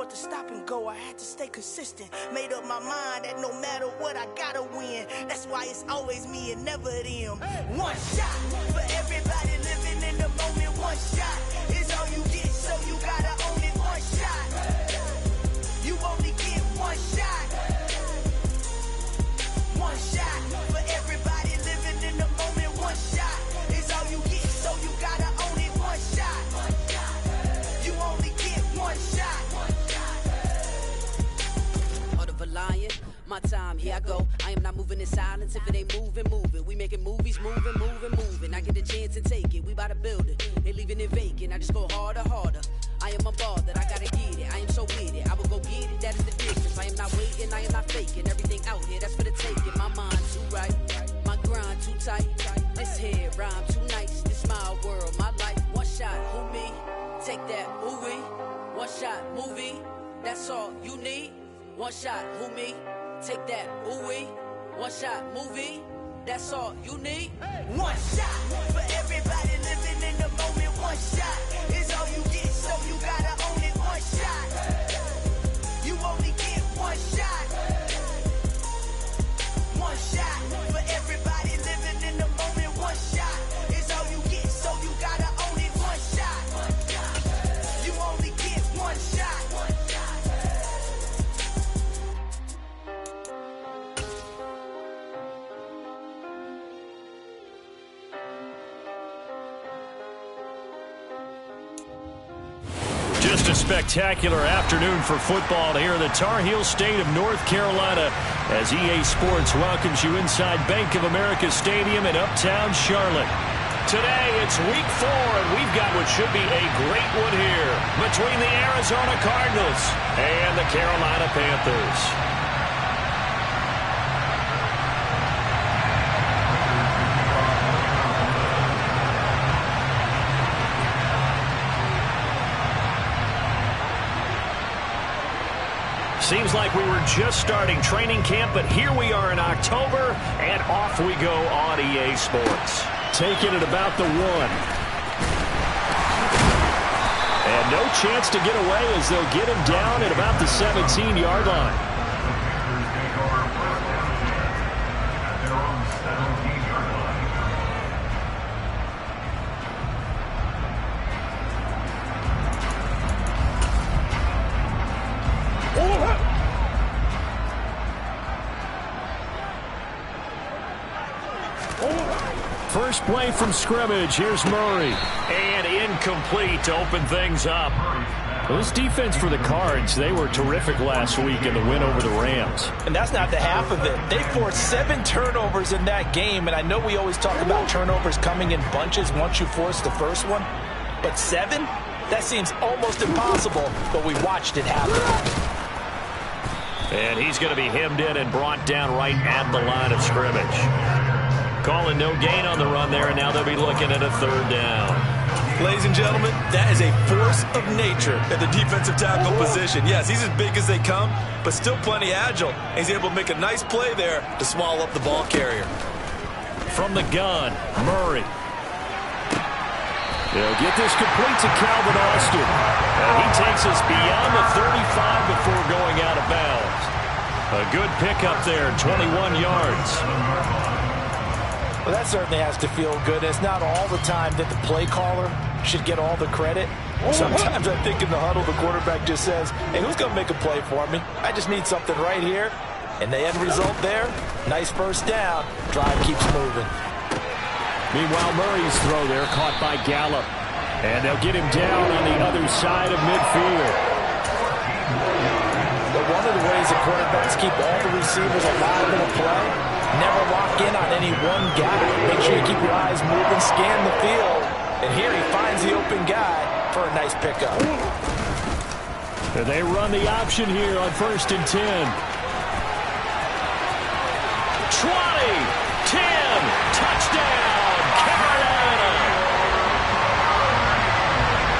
afford to stop and go. I had to stay consistent. Made up my mind that no matter what, I gotta win. That's why it's always me and never them. One shot for everybody living in the moment. One shot is all you get, so you gotta own it. One shot. You only get one shot. One shot for everybody living in the moment. One shot is all you get, so you gotta own it. One shot. You only get one shot. Heart of a lion, my time, here I go. I am not moving in silence. If it ain't moving, moving. We making movies, moving, moving, moving. I get a chance and take it. We bout to build it. They leaving it vacant. I just go harder, harder. I am a ball that I gotta get it. I am so with it. I will go get it. That is the difference. I am not waiting. I am not faking. Everything out here, that's for the taking. My mind too right. My grind too tight. This head rhyme too nice. This my world, my life. One shot, who me? Take that, movie. One shot, movie. That's all you need. One shot, who me? Take that, ooh-wee. One shot, movie. That's all you need. One shot for everybody living in the moment. One shot is all you get, so you gotta own it. One shot. You only get one shot. One shot for everybody living in the moment. One shot is all you get, so you gotta own it. One shot. You only get one shot. Just a spectacular afternoon for football here in the Tar Heel state of North Carolina as EA Sports welcomes you inside Bank of America Stadium in uptown Charlotte. Today it's week 4 and we've got what should be a great one here between the Arizona Cardinals and the Carolina Panthers. Seems like we were just starting training camp, but here we are in October, and off we go on EA Sports. Taking it about the 1. And no chance to get away as they'll get him down at about the 17-yard line. First play from scrimmage. Here's Murray. And incomplete to open things up. Well, this defense for the Cards, they were terrific last week in the win over the Rams. And that's not the half of it. They forced 7 turnovers in that game, and I know we always talk about turnovers coming in bunches once you force the first one. But 7? That seems almost impossible, but we watched it happen. And he's going to be hemmed in and brought down right at the line of scrimmage. Calling no gain on the run there, and now they'll be looking at a 3rd down. Ladies and gentlemen, that is a force of nature at the defensive tackle position. Yes, he's as big as they come, but still plenty agile. He's able to make a nice play there to swallow up the ball carrier. From the gun, Murray. They'll get this complete to Calvin Austin. And he takes us beyond the 35 before going out of bounds. A good pickup there, 21 yards. Well, that certainly has to feel good. It's not all the time that the play caller should get all the credit. Sometimes I think in the huddle, the quarterback just says, hey, who's going to make a play for me? I just need something right here. And the end result there, nice first down. Drive keeps moving. Meanwhile, Murray's throw there caught by Gallup. And they'll get him down on the other side of midfield. But one of the ways the quarterbacks keep all the receivers alive in a play, never lock in on any one guy. Make sure you keep your eyes moving, scan the field. And here he finds the open guy for a nice pickup. And they run the option here on 1st and 10. 20, 10, touchdown, Carolina.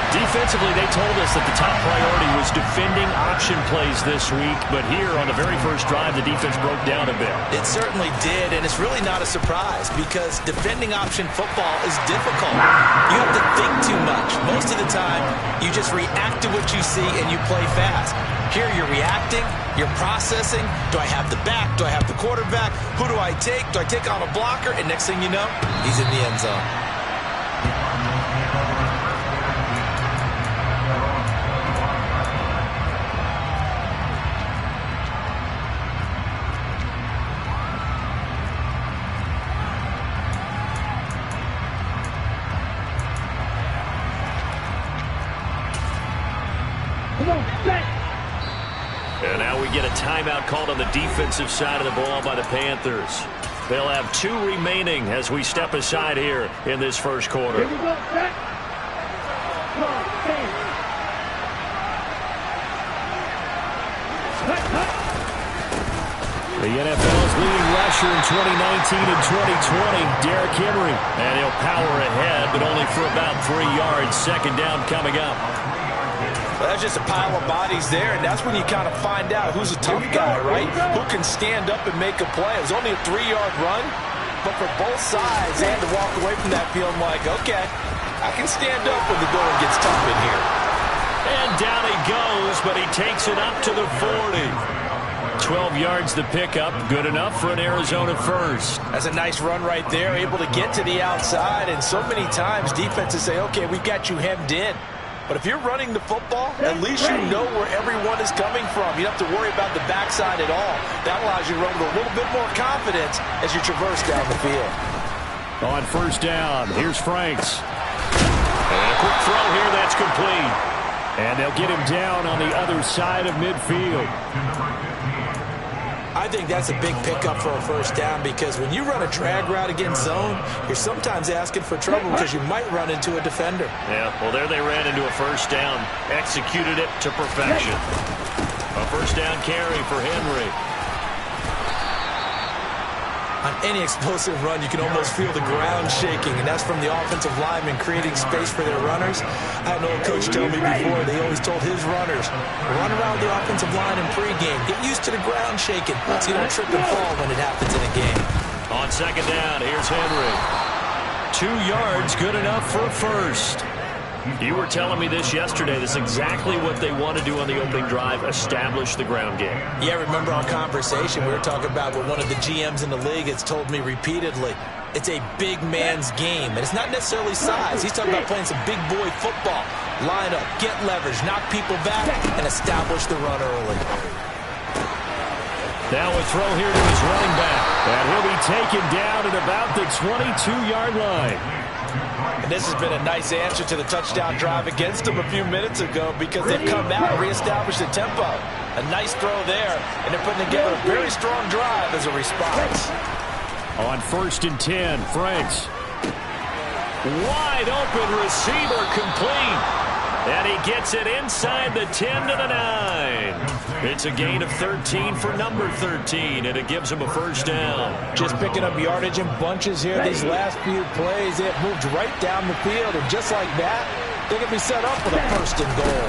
Defensively, they told us that the top priority was defending option plays this week, but here on the very first drive, the defense broke down a bit. It certainly did, and it's really not a surprise because defending option football is difficult. You have to think too much. Most of the time, you just react to what you see and you play fast. Here you're reacting, you're processing. Do I have the back? Do I have the quarterback? Who do I take? Do I take on a blocker? And next thing you know, he's in the end zone. And now we get a timeout called on the defensive side of the ball by the Panthers. They'll have 2 remaining as we step aside here in this first quarter. The NFL's leading rusher in 2019 and 2020, Derrick Henry. And he'll power ahead, but only for about 3 yards. Second down coming up. Well, that's just a pile of bodies there, and that's when you kind of find out who's a tough guy, right? Who can stand up and make a play. It was only a 3-yard run, but for both sides, they had to walk away from that feeling like, okay, I can stand up when the going gets tough in here. And down he goes, but he takes it up to the 40. 12 yards to pick up, good enough for an Arizona first. That's a nice run right there, able to get to the outside, and so many times defenses say, okay, we've got you hemmed in. But if you're running the football, at least you know where everyone is coming from. You don't have to worry about the backside at all. That allows you to run with a little bit more confidence as you traverse down the field. On first down, here's Franks. And a quick throw here, that's complete. And they'll get him down on the other side of midfield. I think that's a big pickup for a first down because when you run a drag route against zone, you're sometimes asking for trouble because you might run into a defender. Yeah, well, there they ran into a first down, executed it to perfection. A first down carry for Henry. On any explosive run, you can almost feel the ground shaking, and that's from the offensive linemen creating space for their runners. I had an old coach tell me before, they always told his runners, run around the offensive line in pregame. Get used to the ground shaking so you don't trip and fall when it happens in a game. On second down, here's Henry. 2 yards, good enough for a first. You were telling me this yesterday. This is exactly what they want to do on the opening drive, establish the ground game. Yeah, remember our conversation? We were talking about what one of the GMs in the league has told me repeatedly. It's a big man's game, and it's not necessarily size. He's talking about playing some big boy football. Line up, get leverage, knock people back, and establish the run early. Now a throw here to his running back. And he'll be taken down at about the 22-yard line. And this has been a nice answer to the touchdown drive against them a few minutes ago because they've come out and reestablished the tempo. A nice throw there, and they're putting together a very strong drive as a response. On 1st and 10, Franks. Wide open receiver complete. And he gets it inside the 10 to the 9. It's a gain of 13 for number 13, and it gives him a first down. Just picking up yardage in bunches here these last few plays. They have moved right down the field, and just like that, they can be set up with a first and goal.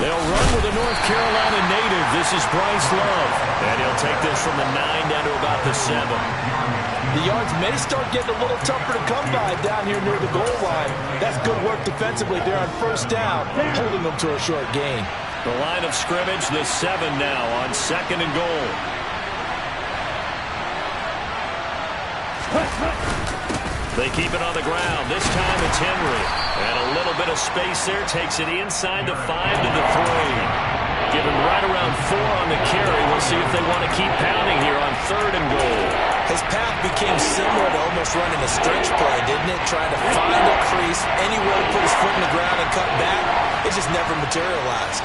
They'll run with a North Carolina native. This is Bryce Love. And he'll take this from the 9 down to about the 7. The yards may start getting a little tougher to come by down here near the goal line. That's good work defensively there on first down, holding them to a short gain. The line of scrimmage, the 7 now on 2nd and goal. They keep it on the ground. This time it's Henry. And a little bit of space there. Takes it inside the 5 to the 3. Give him right around 4 on the carry. We'll see if they want to keep pounding here on 3rd and goal. His path became similar to almost running a stretch play, didn't it? Trying to find a crease, anywhere to put his foot in the ground and cut back. It just never materialized.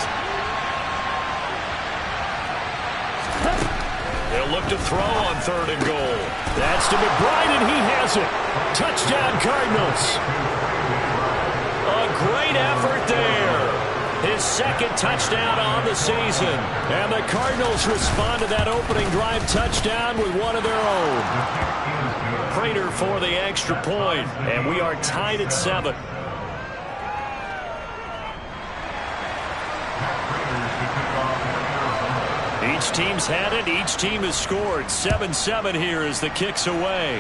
They'll look to throw on 3rd and goal. That's to McBride, and he has it. Touchdown, Cardinals. A great effort there. His 2nd touchdown on the season. And the Cardinals respond to that opening drive touchdown with one of their own. Prater for the extra point, and we are tied at 7. Each team's had it. Each team has scored. 7-7 here as the kick's away.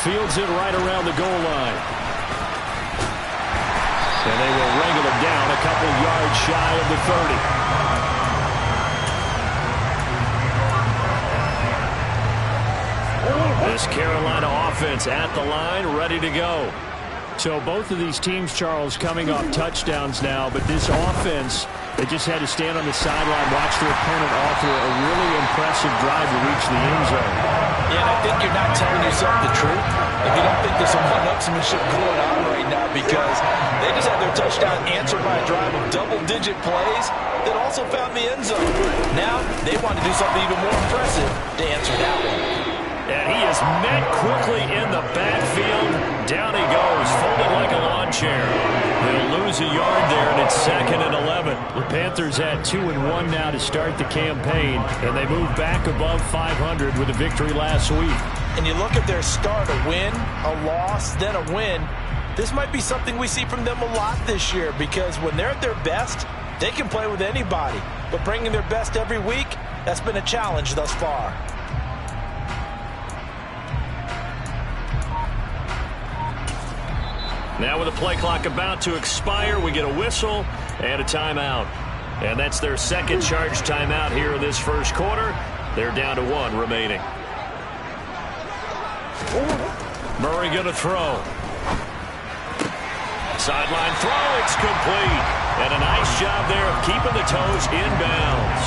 Fields it right around the goal line. And they will wrangle him down a couple yards shy of the 30. This Carolina offense at the line, ready to go. So both of these teams, Charles, coming off touchdowns now, but this offense, they just had to stand on the sideline, watch their opponent offer a really impressive drive to reach the end zone. Yeah, and I think you're not telling yourself the truth if you don't think there's some one-upsmanship going on right now, because they just had their touchdown answered by a drive of double-digit plays that also found the end zone. Now they want to do something even more impressive to answer that one. And he is met quickly in the backfield. Down he goes, folded like a lawn chair. They'll lose a yard there, and it's 2nd and 11. The Panthers had 2-1 now to start the campaign, and they move back above 500 with a victory last week. And you look at their start, a win, a loss, then a win. This might be something we see from them a lot this year, because when they're at their best, they can play with anybody. But bringing their best every week, that's been a challenge thus far. Now with the play clock about to expire, we get a whistle and a timeout. And that's their second charge timeout here in this first quarter. They're down to 1 remaining. Murray going to throw. Sideline throw, it's complete. And a nice job there of keeping the toes in bounds.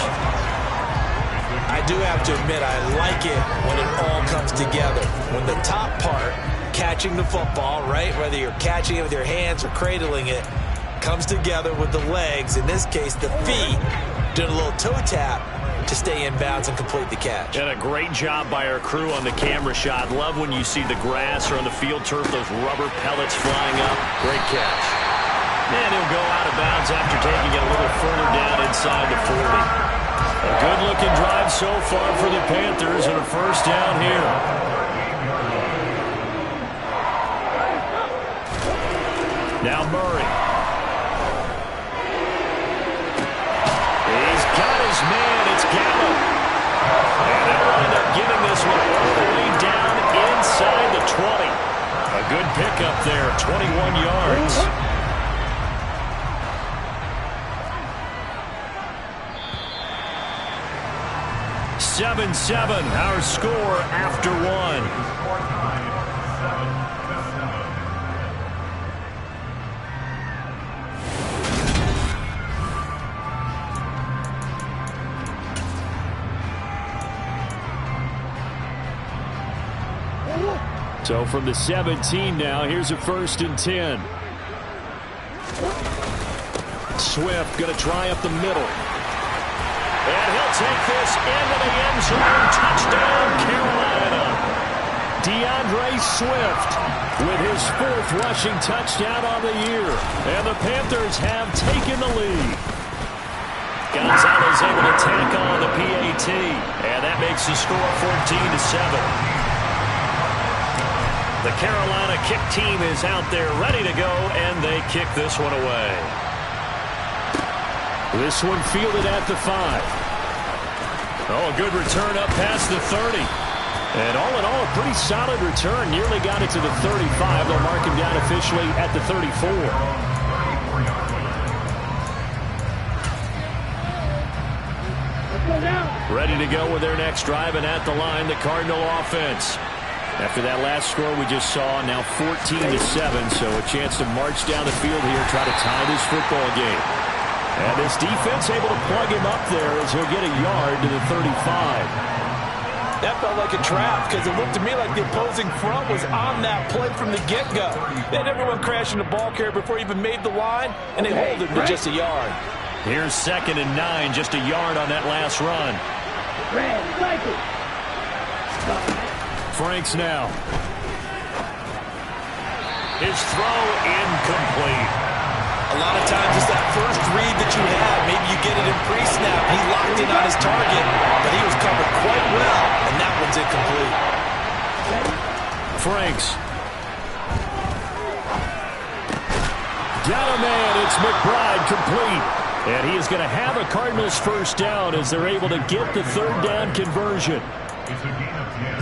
I do have to admit, I like it when it all comes together. When the top part, catching the football, right, whether you're catching it with your hands or cradling it, comes together with the legs, in this case the feet, doing a little toe tap to stay in bounds and complete the catch. And a great job by our crew on the camera shot. Love when you see the grass or on the field turf, those rubber pellets flying up. Great catch. And he'll go out of bounds after taking it a little further down inside the 40. A good-looking drive so far for the Panthers, and a first down here. Now Murray. He's got his man. It's Gallup. And they'll wind up giving this one all the way down inside the 20. A good pickup there, 21 yards. (7-7) our score after 1. So from the 17 now, here's a 1st and 10. Swift going to try up the middle. And he'll take this into the end zone. Touchdown, Carolina. DeAndre Swift with his 4th rushing touchdown on the year. And the Panthers have taken the lead. Gonzalez able to tack on the PAT. And that makes the score 14-7. The Carolina kick team is out there ready to go, and they kick this one away. This one fielded at the 5. Oh, a good return up past the 30. And all in all, a pretty solid return. Nearly got it to the 35. They'll mark him down officially at the 34. Ready to go with their next drive, and at the line, the Cardinal offense. After that last score we just saw, now 14-7, so a chance to march down the field here, try to tie this football game. And this defense able to plug him up there as he'll get a yard to the 35. That felt like a trap, because it looked to me like the opposing front was on that play from the get-go. They had everyone crashing the ball carrier before he even made the line, and they hold it to just a yard. Here's 2nd and 9, just a yard on that last run. Franks now. His throw incomplete. A lot of times it's that first read that you have. Maybe you get it in pre-snap. He locked in on his target, but he was covered quite well, and that one's incomplete. Franks. Got a man. It's McBride complete. And he is going to have a Cardinals first down as they're able to get the third down conversion.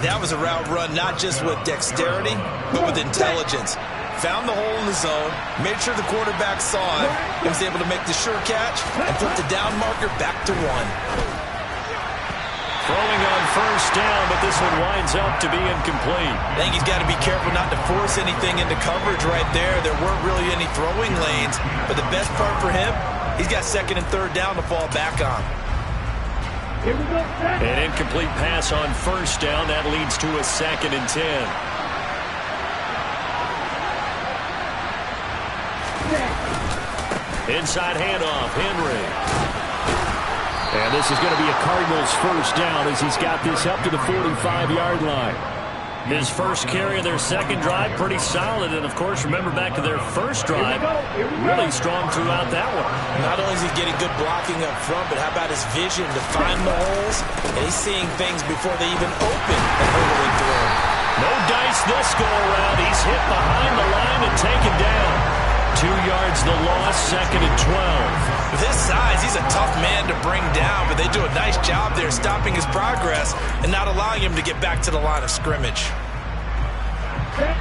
That was a route run not just with dexterity, but with intelligence. Found the hole in the zone, made sure the quarterback saw it, and was able to make the sure catch and put the down marker back to 1. Throwing on first down, but this one winds up to be incomplete. I think he's got to be careful not to force anything into coverage right there. There weren't really any throwing lanes, but the best part for him, he's got second and third down to fall back on. An incomplete pass on first down. That leads to a 2nd and 10. Inside handoff, Henry. And this is going to be a Cardinals first down as he's got this up to the 45-yard line. His first carry of their second drive, pretty solid. And, of course, remember back to their first drive, really strong throughout that one. Not only is he getting good blocking up front, but how about his vision to find the holes? And he's seeing things before they even open and hurtling through. No dice this go-around. He's hit behind the line and taken down. 2 yards the loss, 2nd and 12. With his size, he's a tough man to bring down, but they do a nice job there stopping his progress and not allowing him to get back to the line of scrimmage.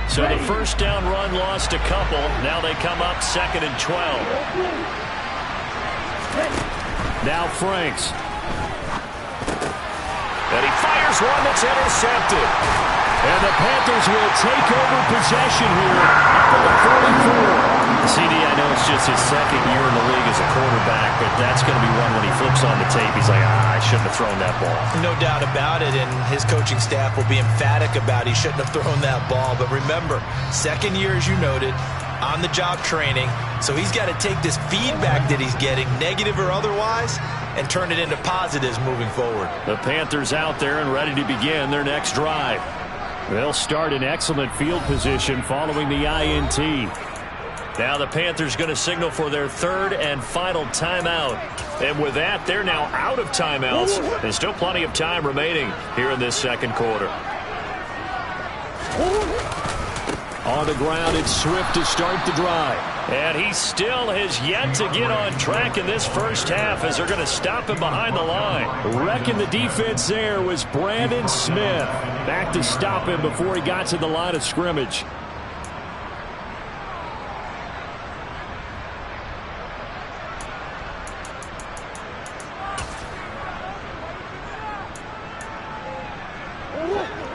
So the first down run lost a couple. Now they come up 2nd and 12. Now Franks. And he fires one that's intercepted. And the Panthers will take over possession here up at the 44. CD, I know it's just his second year in the league as a quarterback, but that's going to be one when he flips on the tape. He's like, I shouldn't have thrown that ball. No doubt about it, and his coaching staff will be emphatic about he shouldn't have thrown that ball. But remember, second year, as you noted, on-the-job training, so he's got to take this feedback that he's getting, negative or otherwise, and turn it into positives moving forward. The Panthers out there and ready to begin their next drive. They'll start in excellent field position following the INT. Now the Panthers going to signal for their third and final timeout. And with that, they're now out of timeouts. There's still plenty of time remaining here in this second quarter. On the ground, it's Swift to start the drive. And he still has yet to get on track in this first half as they're going to stop him behind the line. Wrecking the defense there was Brandon Smith. Back to stop him before he got to the line of scrimmage.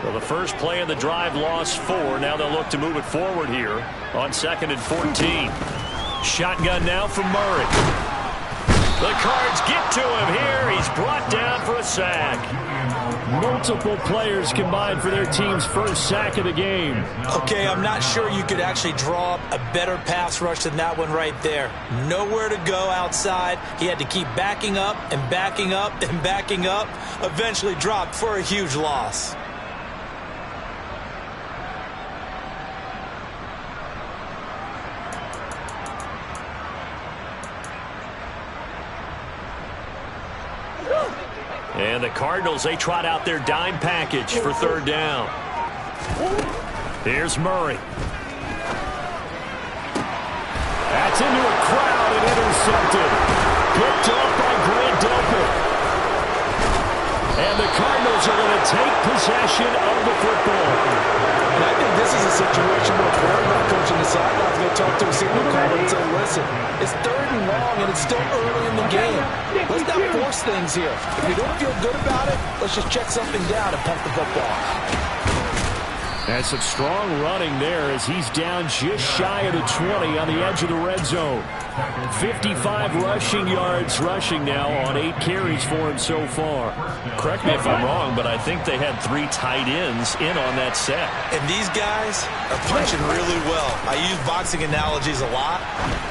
Well, the first play of the drive lost 4. Now they'll look to move it forward here on 2nd and 14. Shotgun now from Murray. The Cards get to him here. He's brought down for a sack. Multiple players combined for their team's first sack of the game. Okay, I'm not sure you could actually draw up a better pass rush than that one right there. Nowhere to go outside. He had to keep backing up and backing up and backing up. Eventually dropped for a huge loss. And the Cardinals, they trot out their dime package for third down. Here's Murray. That's into a crowd and intercepted. Picked off by Grant Delpit. And the Cardinals are going to take possession of the football. And I think this is a situation where a quarterback coach on the sideline is going to talk to a signal caller and say, listen, it's 3rd and long and it's still early in the game. Let's not force things here. If we don't feel good about it, let's just check something down and punt the football. And some strong running there as he's down just shy of the 20 on the edge of the red zone. 55 rushing yards rushing now on 8 carries for him so far. Correct me if I'm wrong, but I think they had 3 tight ends in on that set. And these guys are punching really well. I use boxing analogies a lot.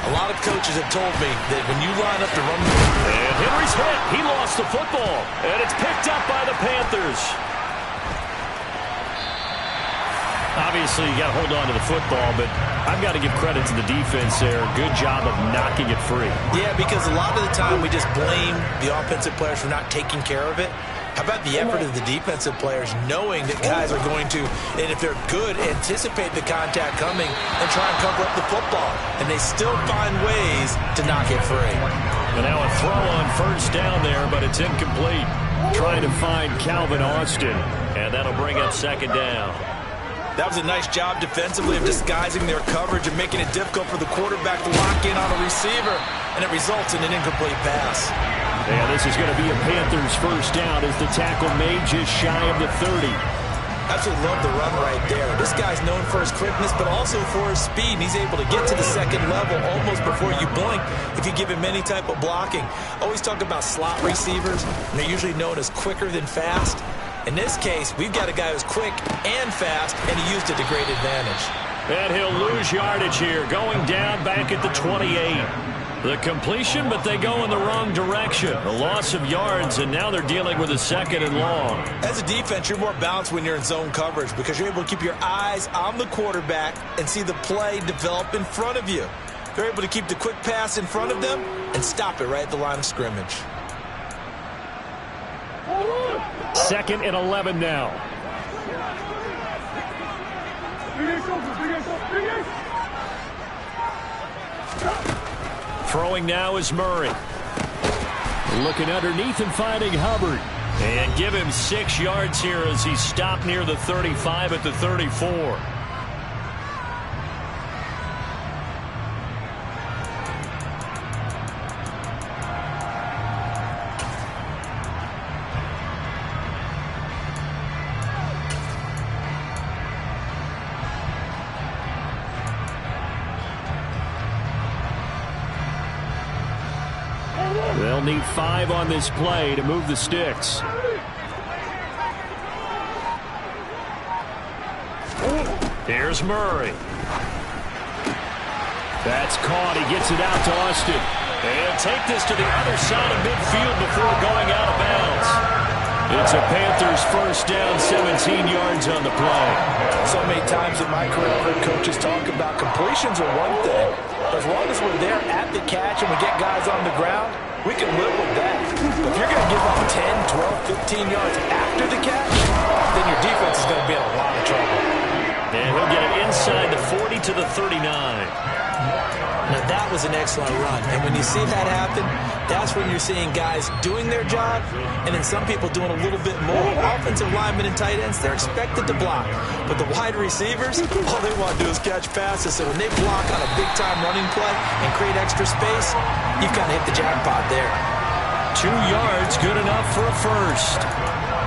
A lot of coaches have told me that when you line up to run... And Henry's hit. He lost the football. And it's picked up by the Panthers. Obviously, you got to hold on to the football, but I've got to give credit to the defense there. Good job of knocking it free. Yeah, because a lot of the time we just blame the offensive players for not taking care of it. How about the effort of the defensive players knowing that guys are going to, and if they're good, anticipate the contact coming and try and cover up the football. And they still find ways to knock it free. And now a throw on first down there, but it's incomplete. Trying to find Calvin Austin, and that'll bring up second down. That was a nice job defensively of disguising their coverage and making it difficult for the quarterback to lock in on a receiver, and it results in an incomplete pass. Yeah, this is going to be a Panthers first down as the tackle made just shy of the 30. Absolutely love the run right there. This guy's known for his quickness, but also for his speed. He's able to get to the second level almost before you blink if you give him any type of blocking. Always talk about slot receivers, and they're usually known as quicker than fast. In this case, we've got a guy who's quick and fast, and he used it to great advantage. And he'll lose yardage here, going down back at the 28. The completion, but they go in the wrong direction. A loss of yards, and now they're dealing with a second and long. As a defense, you're more balanced when you're in zone coverage because you're able to keep your eyes on the quarterback and see the play develop in front of you. They're able to keep the quick pass in front of them and stop it right at the line of scrimmage. 2nd and 11 now. Throwing now is Murray. Looking underneath and finding Hubbard. And give him 6 yards here as he stopped near the 35 at the 34. They'll need 5 on this play to move the sticks. Here's Murray. That's caught. He gets it out to Austin. And take this to the other side of midfield before going out of bounds. It's a Panthers first down, 17 yards on the play. So many times in my career, I've heard coaches talk about completions are one thing. But as long as we're there at the catch and we get guys on the ground, we can live with that. But if you're going to give up 10, 12, 15 yards after the catch, then your defense is going to be in a lot of trouble. And he'll get it inside the 40 to the 39. Now, that was an excellent run. And when you see that happen, that's when you're seeing guys doing their job and then some people doing a little bit more. Offensive linemen and tight ends, they're expected to block. But the wide receivers, all they want to do is catch passes. So when they block on a big-time running play and create extra space, you've kind of hit the jackpot there. 2 yards, good enough for a first.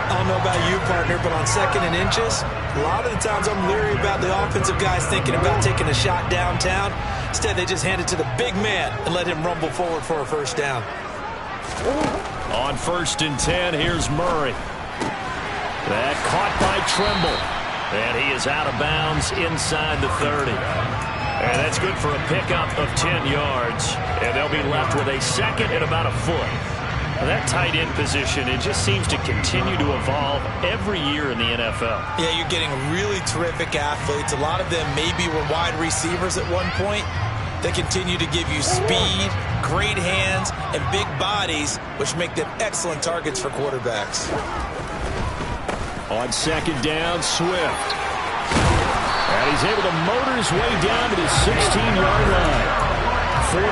I don't know about you, partner, but on 2nd and inches, a lot of the times I'm leery about the offensive guys thinking about taking a shot downtown. Instead, they just hand it to the big man and let him rumble forward for a first down. On 1st and 10, here's Murray. That caught by Trimble. And he is out of bounds inside the 30. And that's good for a pickup of 10 yards. And they'll be left with a second and about a foot. That tight end position, it just seems to continue to evolve every year in the NFL. Yeah, you're getting really terrific athletes. A lot of them maybe were wide receivers at one point. They continue to give you speed, great hands, and big bodies, which make them excellent targets for quarterbacks. On 2nd down, Swift. And he's able to motor his way down to the 16-yard line. 43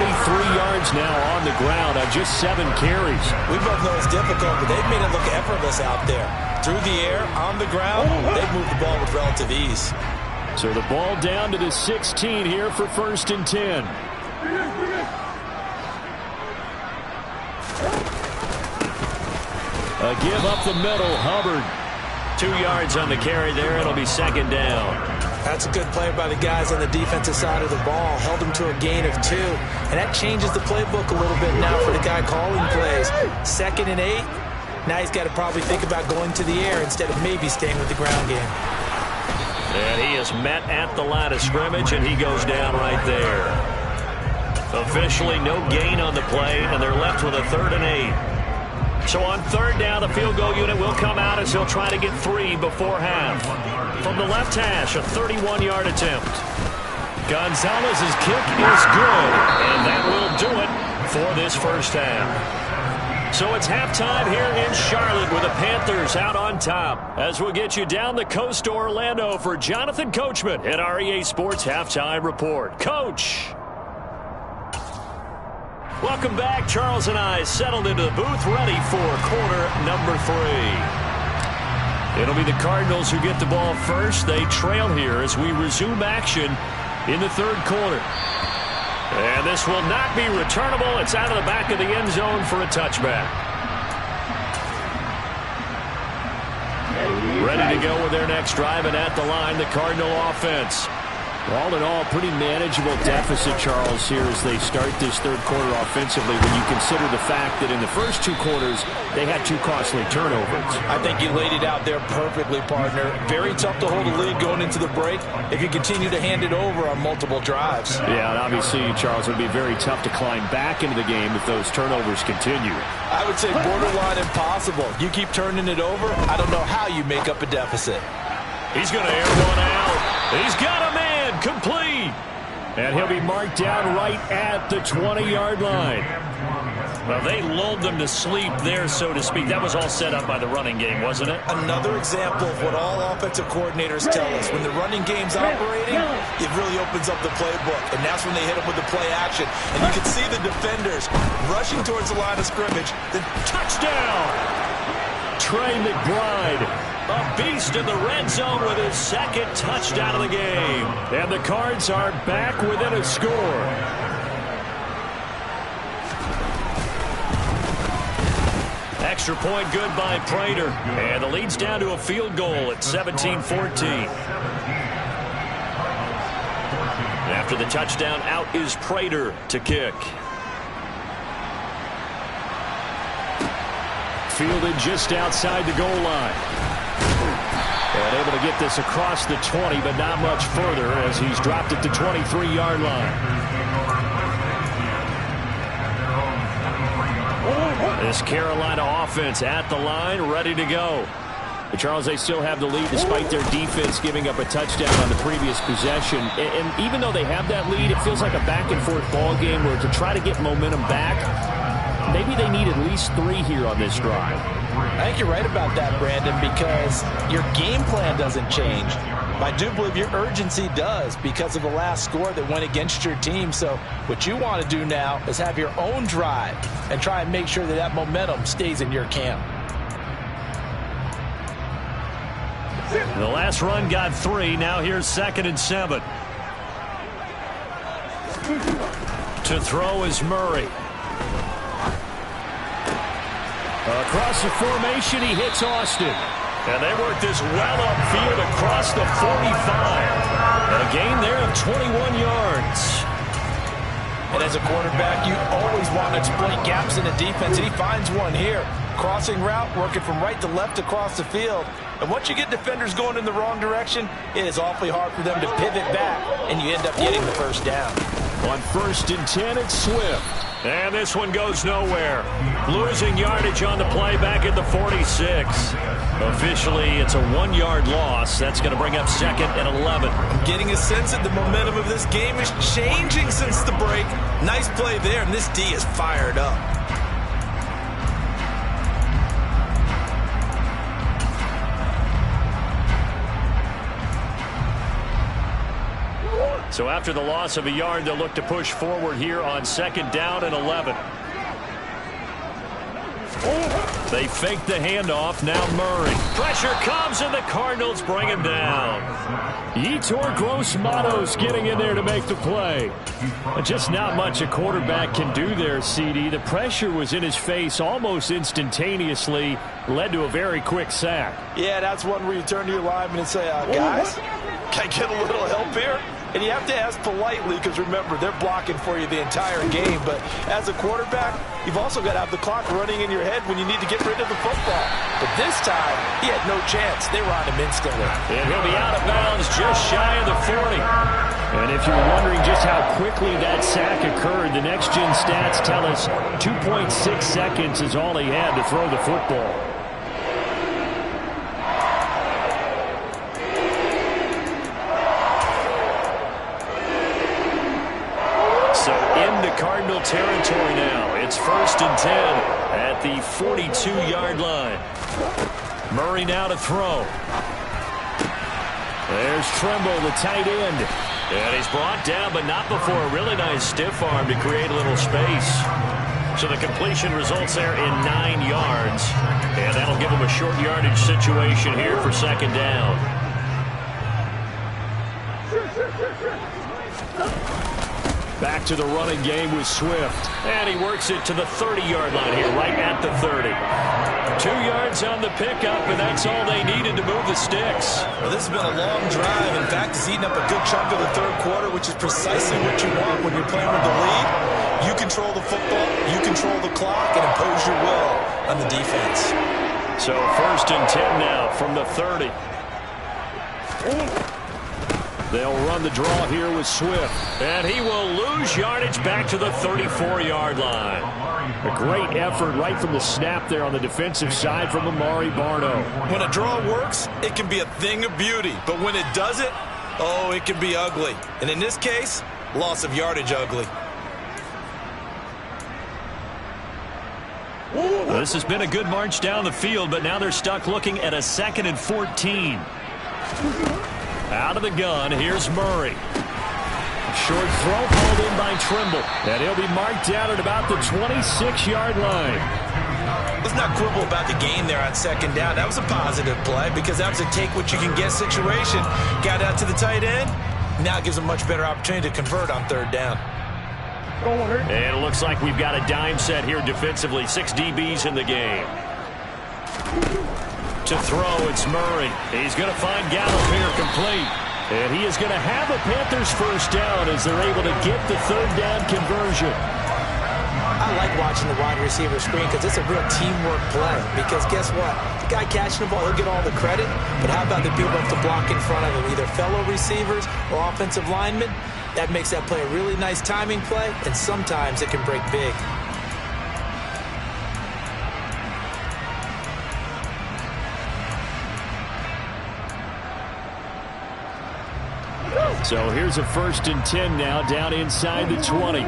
yards now on the ground on just 7 carries. We both know it's difficult, but they've made it look effortless out there. Through the air, on the ground, they've moved the ball with relative ease. So the ball down to the 16 here for 1st and 10. A give up the middle, Hubbard. 2 yards on the carry there. It'll be 2nd down. That's a good play by the guys on the defensive side of the ball. Held them to a gain of 2. And that changes the playbook a little bit now for the guy calling plays. 2nd and 8. Now he's got to probably think about going to the air instead of maybe staying with the ground game. And he is met at the line of scrimmage, and he goes down right there. Officially no gain on the play, and they're left with a 3rd and 8. So on 3rd down, the field goal unit will come out as he'll try to get 3 before half. From the left hash, a 31-yard attempt. Gonzalez's kick is good, and that will do it for this first half. So it's halftime here in Charlotte with the Panthers out on top. As we'll get you down the coast to Orlando for Jonathan Coachman at our EA Sports Halftime Report. Coach! Welcome back. Charles and I settled into the booth, ready for quarter number 3. It'll be the Cardinals who get the ball first. They trail here as we resume action in the third quarter. And this will not be returnable. It's out of the back of the end zone for a touchback. Ready to go with their next drive, and at the line, the Cardinal offense. All in all, pretty manageable deficit, Charles, here as they start this third quarter offensively when you consider the fact that in the first 2 quarters, they had 2 costly turnovers. I think you laid it out there perfectly, partner. Very tough to hold a lead going into the break if you continue to hand it over on multiple drives. Yeah, and obviously, Charles, it would be very tough to climb back into the game if those turnovers continue. I would say borderline impossible. You keep turning it over, I don't know how you make up a deficit. He's going to air one out. He's got a man. Complete. And he'll be marked down right at the 20-yard line. Well, they lulled them to sleep there, so to speak. That was all set up by the running game, wasn't it? Another example of what all offensive coordinators tell us. When the running game's operating, it really opens up the playbook. And that's when they hit them with the play action. And you can see the defenders rushing towards the line of scrimmage. The touchdown! Trey McBride, a beast in the red zone with his second touchdown of the game. And the Cards are back within a score. Extra point good by Prater. And the lead's down to a field goal at 17-14. After the touchdown, out is Prater to kick. Fielded just outside the goal line. And able to get this across the 20, but not much further as he's dropped it to 23-yard line. This Carolina offense at the line, ready to go. But Charles, they still have the lead despite their defense giving up a touchdown on the previous possession. And even though they have that lead, it feels like a back-and-forth ball game where to try to get momentum back, maybe they need at least 3 here on this drive. I think you're right about that, Brandon, because your game plan doesn't change. I do believe your urgency does because of the last score that went against your team. So what you want to do now is have your own drive and try and make sure that that momentum stays in your camp. The last run got 3. Now here's 2nd and 7. To throw is Murray. Across the formation, he hits Austin. And they work this well upfield across the 45. And a gain there of 21 yards. And as a quarterback, you always want to exploit gaps in the defense, and he finds one here. Crossing route, working from right to left across the field. And once you get defenders going in the wrong direction, it is awfully hard for them to pivot back, and you end up getting the first down. On 1st and 10, it's Swift. And this one goes nowhere. Losing yardage on the play back at the 46. Officially, it's a 1-yard loss. That's going to bring up 2nd and 11. I'm getting a sense that the momentum of this game is changing since the break. Nice play there, and this D is fired up. So after the loss of a yard, they'll look to push forward here on 2nd down and 11. They fake the handoff. Now Murray. Pressure comes, and the Cardinals bring him down. Yetur Gross-Matos getting in there to make the play. Just not much a quarterback can do there, CD. The pressure was in his face almost instantaneously. Led to a very quick sack. Yeah, that's one where you turn to your lineman and say, guys, can I get a little help here? And you have to ask politely because, remember, they're blocking for you the entire game. But as a quarterback, you've also got to have the clock running in your head when you need to get rid of the football. But this time, he had no chance. They were on him instantly. And he'll be out of bounds just shy of the 40. And if you're wondering just how quickly that sack occurred, the next-gen stats tell us 2.6 seconds is all he had to throw the football. Cardinal territory now. It's 1st and 10 at the 42-yard line. Murray now to throw. There's Tremble, the tight end. And he's brought down, but not before a really nice stiff arm to create a little space. So the completion results there in 9 yards. And that'll give them a short yardage situation here for second down. Back to the running game with Swift. And he works it to the 30-yard line here, right at the 30. 2 yards on the pickup, and that's all they needed to move the sticks. Well, this has been a long drive. In fact, it's eaten up a good chunk of the third quarter, which is precisely what you want when you're playing with the lead. You control the football, you control the clock, and impose your will on the defense. So 1st and 10 now from the 30. They'll run the draw here with Swift. And he will lose yardage back to the 34-yard line. A great effort right from the snap there on the defensive side from Amari Barno. When a draw works, it can be a thing of beauty. But when it doesn't, oh, it can be ugly. And in this case, loss of yardage ugly. Well, this has been a good march down the field, but now they're stuck looking at a 2nd and 14. Out of the gun, here's Murray. Short throw called in by Trimble. And he'll be marked down at about the 26-yard line. Let's not quibble about the gain there on 2nd down. That was a positive play because that was a take-what-you-can-get situation. Got out to the tight end. Now it gives a much better opportunity to convert on 3rd down. And it looks like we've got a dime set here defensively. 6 DBs in the game. To throw, it's Murray. He's going to find Gallup here complete. And he is going to have a Panthers first down as they're able to get the 3rd down conversion. I like watching the wide receiver screen because it's a real teamwork play. Because guess what? The guy catching the ball, he'll get all the credit. But how about the people up to block in front of him, either fellow receivers or offensive linemen? That makes that play a really nice timing play, and sometimes it can break big. So here's a 1st and 10 now down inside the 20.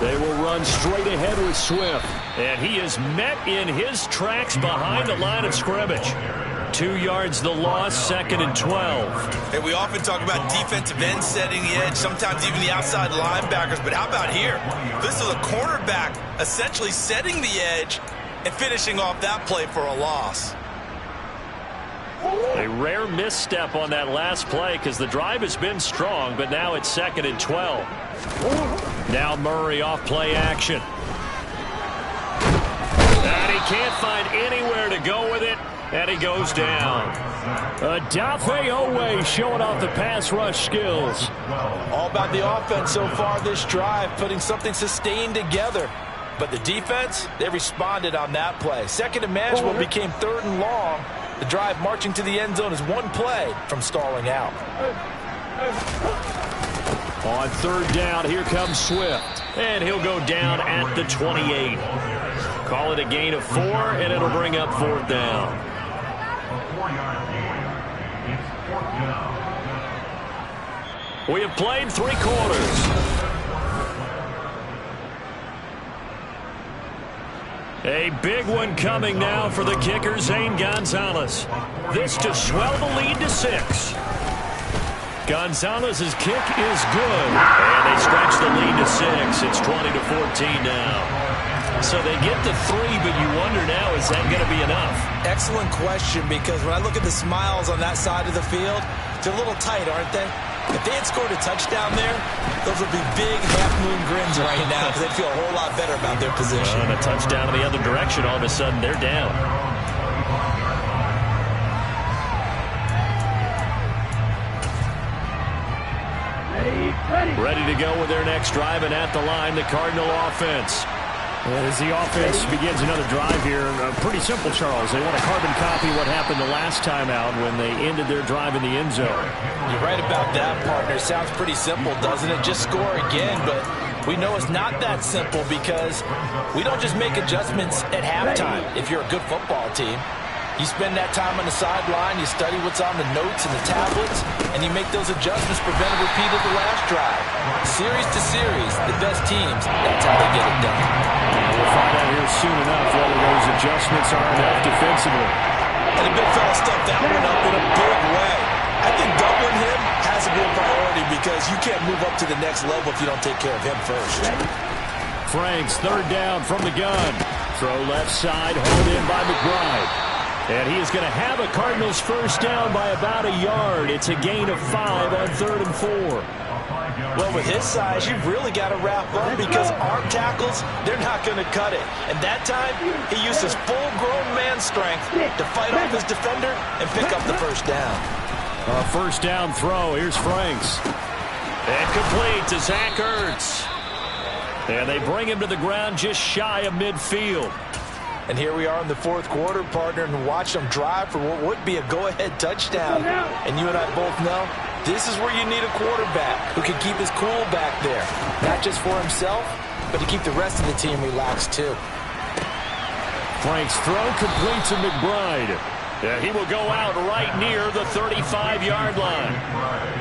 They will run straight ahead with Swift. And he is met in his tracks behind the line of scrimmage. 2 yards the loss, 2nd and 12. And we often talk about defensive ends setting the edge, sometimes even the outside linebackers. But how about here? This is a cornerback essentially setting the edge and finishing off that play for a loss. A rare misstep on that last play because the drive has been strong, but now it's 2nd and 12. Now Murray off play action. And he can't find anywhere to go with it, and he goes down. Adafe Owe showing off the pass rush skills. All about the offense so far this drive, putting something sustained together. But the defense, they responded on that play. 2nd and manageable became 3rd and long. The drive marching to the end zone is 1 play from stalling out. On 3rd down, here comes Swift. And he'll go down at the 28. Call it a gain of 4, and it'll bring up 4th down. We have played 3 quarters. A big one coming now for the kicker, Zane Gonzalez. This to swell the lead to 6. Gonzalez's kick is good. And they stretch the lead to 6. It's 20-14 now. So they get to 3, but you wonder now, is that going to be enough? Excellent question, because when I look at the smiles on that side of the field, they're a little tight, aren't they? If they had scored a touchdown there, those would be big half-moon grins right now because they'd feel a whole lot better about their position. And a touchdown in the other direction, all of a sudden they're down. Ready to go with their next drive, and at the line, the Cardinal offense. And as the offense begins another drive here, pretty simple, Charles. They want to carbon copy what happened the last time out when they ended their drive in the end zone. You're right about that, partner. Sounds pretty simple, doesn't it? Just score again, but we know it's not that simple because we don't just make adjustments at halftime if you're a good football team. You spend that time on the sideline, you study what's on the notes and the tablets, and you make those adjustments, prevent a repeat of the last drive. Series to series, the best teams, that's how they get it done. We'll find out here soon enough whether those adjustments are enough defensively. And the big fella stuffed that one up in a big way. I think doubling him has to be a priority because you can't move up to the next level if you don't take care of him first. Franks, third down from the gun. Throw left side, hauled in by McBride. And he is going to have a Cardinals first down by about a yard. It's a gain of 5 on 3rd and 4. Well, with his size, you've really got to wrap up because arm tackles, they're not going to cut it. And that time, he used his full-grown man strength to fight off his defender and pick up the first down. A first down throw. Here's Franks. And complete to Zach Ertz. And they bring him to the ground just shy of midfield. And here we are in the 4th quarter, partner, and watch them drive for what would be a go-ahead touchdown. And you and I both know this is where you need a quarterback who can keep his cool back there. Not just for himself, but to keep the rest of the team relaxed too. Franks' throw complete to McBride. He will go out right near the 35-yard line.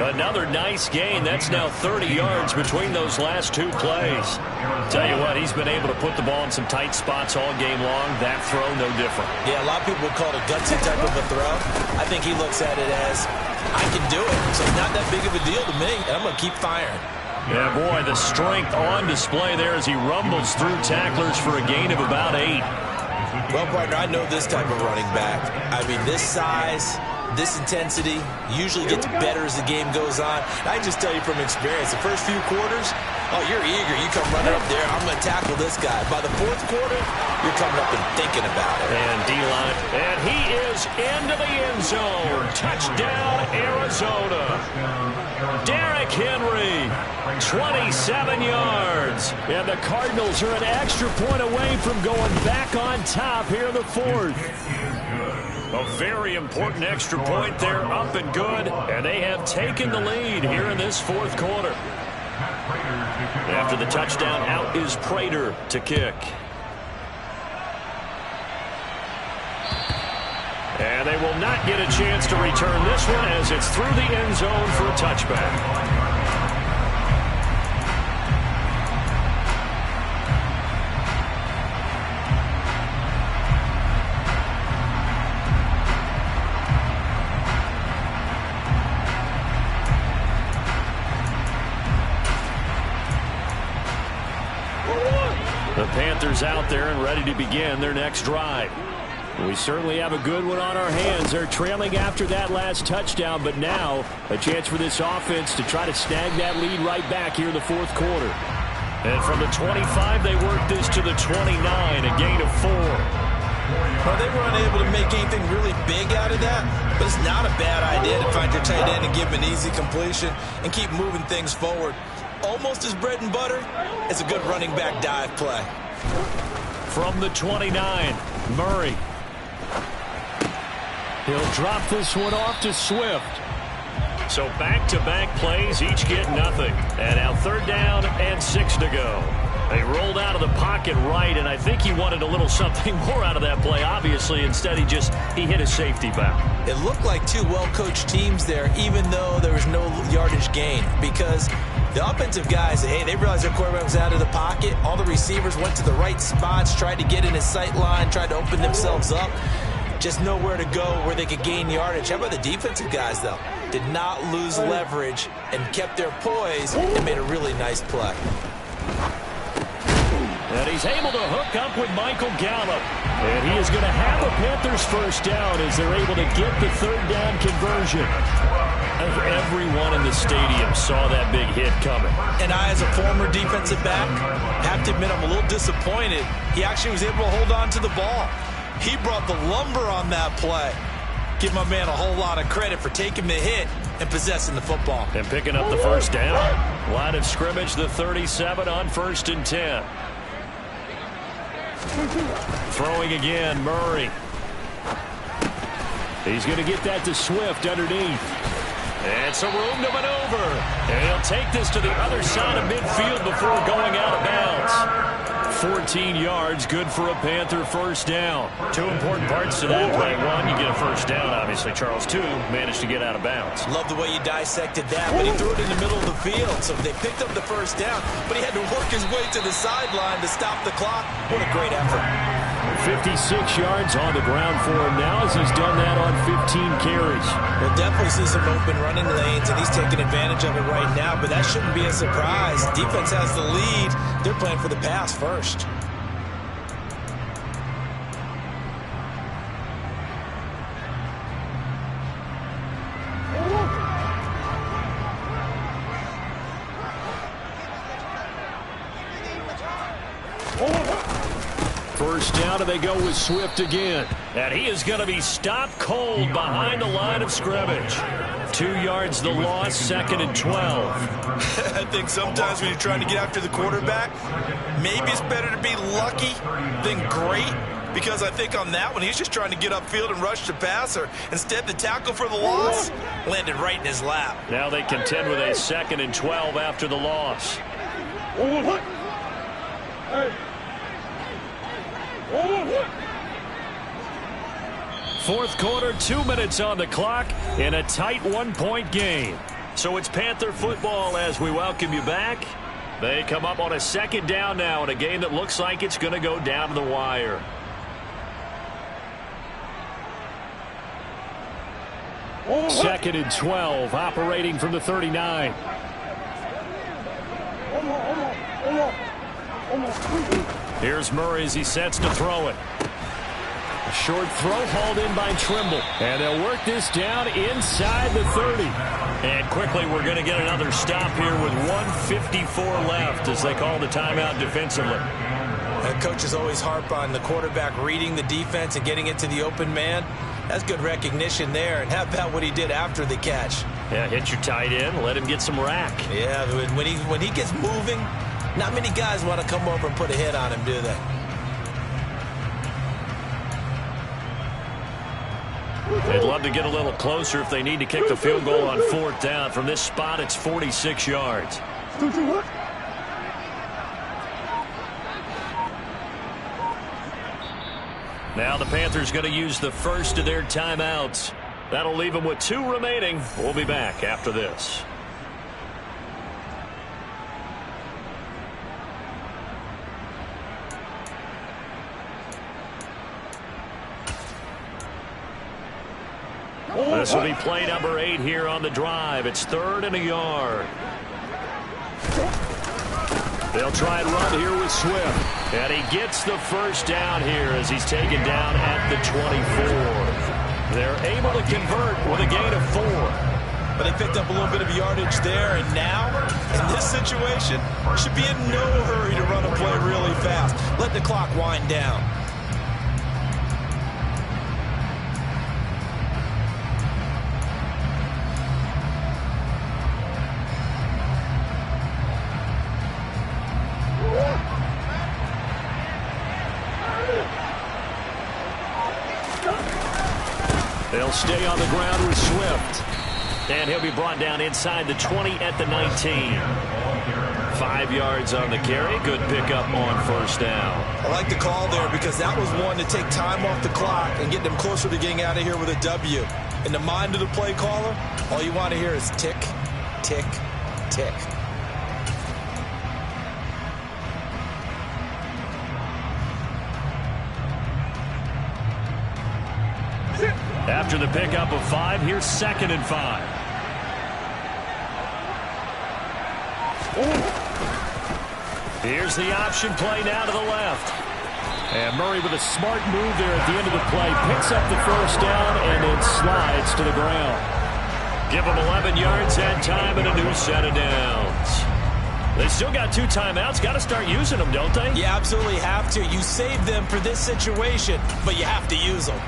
Another nice gain. That's now 30 yards between those last 2 plays. Tell you what, he's been able to put the ball in some tight spots all game long. That throw, no different. Yeah, a lot of people would call it a gutsy type of a throw. I think he looks at it as, I can do it, so it's not that big of a deal to me, and I'm going to keep firing. Yeah, boy, the strength on display there as he rumbles through tacklers for a gain of about 8. Well, partner, I know this type of running back. I mean, this size, this intensity usually gets better as the game goes on. And I just tell you from experience, the first few quarters, oh, you're eager. You come running up there, I'm going to tackle this guy. By the 4th quarter, you're coming up and thinking about it. And D-line, and he is into the end zone. Touchdown, Arizona. Derrick Henry, 27 yards. And the Cardinals are an extra point away from going back on top here in the 4th. A very important extra point. They're up and good, and they have taken the lead here in this 4th quarter. After the touchdown, out is Prater to kick. And they will not get a chance to return this one as it's through the end zone for a touchback. The Panthers out there and ready to begin their next drive. We certainly have a good one on our hands. They're trailing after that last touchdown, but now a chance for this offense to try to snag that lead right back here in the 4th quarter. And from the 25, they work this to the 29, a gain of 4. Well, they were unable to make anything really big out of that, but it's not a bad idea to find your tight end and give him an easy completion and keep moving things forward. Almost his bread and butter. It's a good running back dive play. From the 29, Murray. He'll drop this one off to Swift. So back-to-back plays, each get nothing. And now 3rd down and 6 to go. They rolled out of the pocket right, and I think he wanted a little something more out of that play, obviously. Instead, he hit a safety valve. It looked like 2 well-coached teams there, even though there was no yardage gain, because the offensive guys, hey, they realized their quarterback was out of the pocket. All the receivers went to the right spots, tried to get in his sight line, tried to open themselves up. Just nowhere to go where they could gain yardage. How about the defensive guys, though? Did not lose leverage and kept their poise and made a really nice play. And he's able to hook up with Michael Gallup. And he is going to have a Panthers first down as they're able to get the 3rd down conversion. Everyone in the stadium saw that big hit coming. And I, as a former defensive back, have to admit I'm a little disappointed. He actually was able to hold on to the ball. He brought the lumber on that play. Give my man a whole lot of credit for taking the hit and possessing the football. And picking up the first down. Line of scrimmage, the 37 on 1st and 10. Throwing again, Murray. He's going to get that to Swift underneath. And some room to maneuver. And he'll take this to the other side of midfield before going out of bounds. 14 yards, good for a Panther first down. 2 important parts to that play. 1, you get a first down, obviously. Charles, 2, managed to get out of bounds. Love the way you dissected that, but he threw it in the middle of the field. So they picked up the first down, but he had to work his way to the sideline to stop the clock. What a great effort. 56 yards on the ground for him now as he's done that on 15 carries. We'll definitely see some open running lanes, and he's taking advantage of it right now, but that shouldn't be a surprise. Defense has the lead. They're playing for the pass first. First down, and they go with Swift again. And he is going to be stopped cold behind the line of scrimmage. 2 yards the loss, 2nd and 12. I think sometimes when you're trying to get after the quarterback, maybe it's better to be lucky than great. Because I think on that one, he's just trying to get upfield and rush the passer. Instead, the tackle for the loss landed right in his lap. Now they contend with a 2nd and 12 after the loss. Fourth quarter, 2 minutes on the clock in a tight 1-point game. So it's Panther football as we welcome you back. They come up on a 2nd down now in a game that looks like it's going to go down to the wire. Second and 12, operating from the 39. Here's Murray as he sets to throw it. A short throw hauled in by Trimble. And they'll work this down inside the 30. And quickly we're going to get another stop here with 1:54 left as they call the timeout defensively. And coaches always harp on the quarterback reading the defense and getting into the open man. That's good recognition there. And how about what he did after the catch? Yeah, hit your tight end, let him get some rack. Yeah, when he gets moving, not many guys want to come over and put a hit on him, do they? They'd love to get a little closer if they need to kick the field goal on 4th down. From this spot, it's 46 yards. Now the Panthers going to use the first of their timeouts. That'll leave them with 2 remaining. We'll be back after this. This will be play number 8 here on the drive. It's 3rd and a yard. They'll try and run here with Swift. And he gets the first down here as he's taken down at the 24. They're able to convert with a gain of 4. But they picked up a little bit of yardage there, and now, in this situation, should be in no hurry to run a play really fast. Let the clock wind down. They'll stay on the ground with Swift. And he'll be brought down inside the 20 at the 19. 5 yards on the carry. Good pickup on 1st down. I like the call there because that was one to take time off the clock and get them closer to getting out of here with a W. In the mind of the play caller, all you want to hear is tick, tick, tick. After the pickup of 5, here's 2nd and 5. Here's the option play now to the left. And Murray with a smart move there at the end of the play. Picks up the first down and then slides to the ground. Give them 11 yards that time and a new set of downs. They still got 2 timeouts. Got to start using them, don't they? You absolutely have to. You save them for this situation, but you have to use them.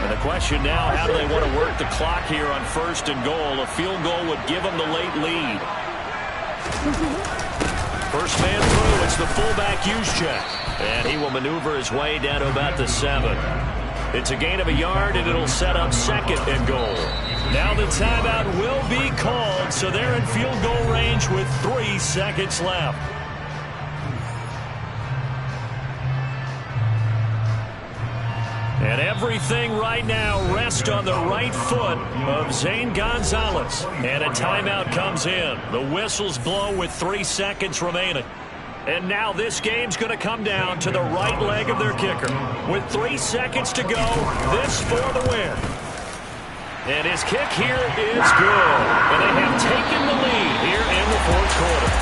And the question now, how do they want to work the clock here on 1st and goal? A field goal would give them the late lead. First man through, it's the fullback Juszczyk. And he will maneuver his way down to about the 7. It's a gain of a yard, and it'll set up 2nd and goal. Now the timeout will be called, so they're in field goal range with 3 seconds left. And everything right now rests on the right foot of Zane Gonzalez. And a timeout comes in. The whistles blow with 3 seconds remaining. And now this game's going to come down to the right leg of their kicker. With 3 seconds to go, this for the win. And his kick here is good. And they have taken the lead here in the fourth quarter.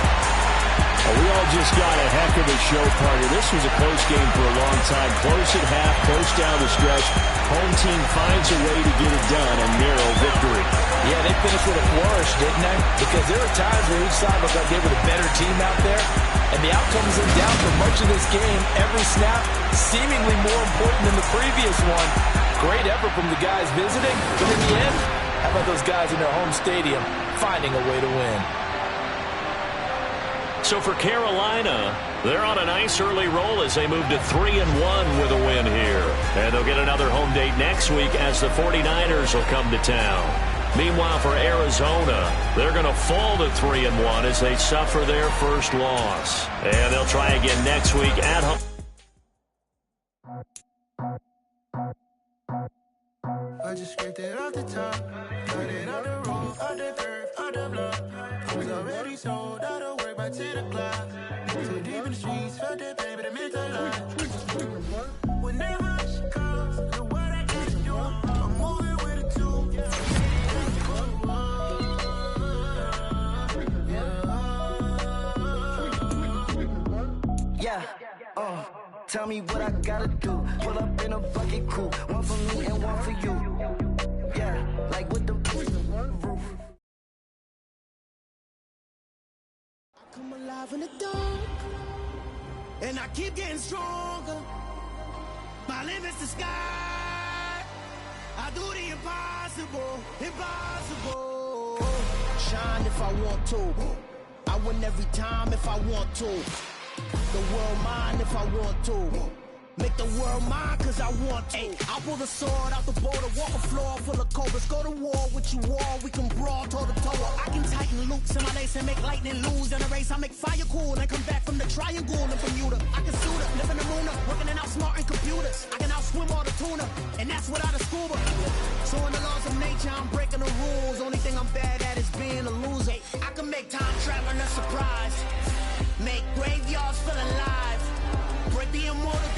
We all just got a heck of a show, partner. This was a close game for a long time. Close at half, close down the stretch. Home team finds a way to get it done. A narrow victory. Yeah, they finished with a flourish, didn't they? Because there were times where each side looked like they were the better team out there. And the outcome was in doubt for much of this game. Every snap seemingly more important than the previous one. Great effort from the guys visiting. But in the end, how about those guys in their home stadium finding a way to win? So for Carolina, they're on a nice early roll as they move to 3-1 with a win here. And they'll get another home date next week as the 49ers will come to town. Meanwhile, for Arizona, they're going to fall to 3-1 as they suffer their first loss. And they'll try again next week at home. I just scraped it off the top, cut it out the roof, out the dirt, out the block. I was already sold out of work by 10 o'clock. Too deep in the streets, felt that baby, that meant a lot. Whenever she calls, the what I can do, I'm moving with a two. Yeah, tell me what I gotta do. Pull up in a bucket crew, one for me and one for you. Yeah, like with the roof. I come alive in the dark, and I keep getting stronger. My limit's the sky. I do the impossible, impossible. Shine if I want to. I win every time if I want to. The world mine if I want to. Make the world mine cause I want to. Ay, I'll pull the sword out the border, walk a floor full of cobras. Go to war with you all, we can brawl toe to toe. I can tighten loops in my lace and make lightning lose. In a race I make fire cool and come back from the triangle in Bermuda. I can suit up, live in the moon up, working and outsmarting computers. I can outswim all the tuna, and that's without a scuba. So in the laws of nature I'm breaking the rules. Only thing I'm bad at is being a loser. I can make time traveling a surprise. Make graveyards feel alive. Break the immortal